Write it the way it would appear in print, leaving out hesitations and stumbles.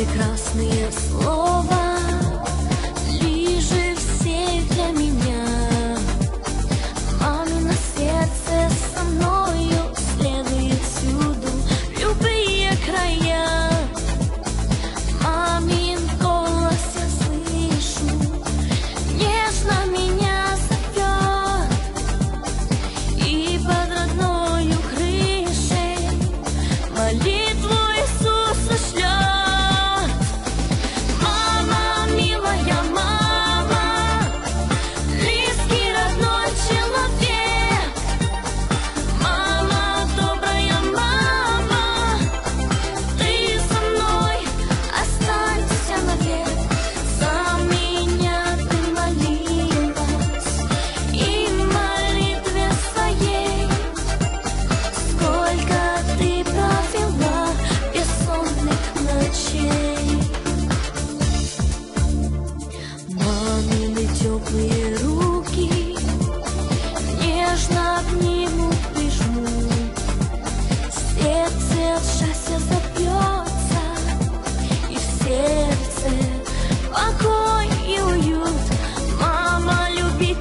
прекрасные слова, ближе всех для меня. Мамино сердце со мною следует всюду, в любые края. Мамин голос я слышу, нежно меня зовет, и под родною крышей молитву Иисуса шлет. Мама, милая мама, близкий родной человек. Мама, добрая мама, ты со мной останься навек. За меня ты молилась, и в молитве своей сколько ты провела бессонных ночей. Мамины теплые руки нежно обнимут, прижмут, сердце от счастья забьется, и в сердце покой и уют. Мама любит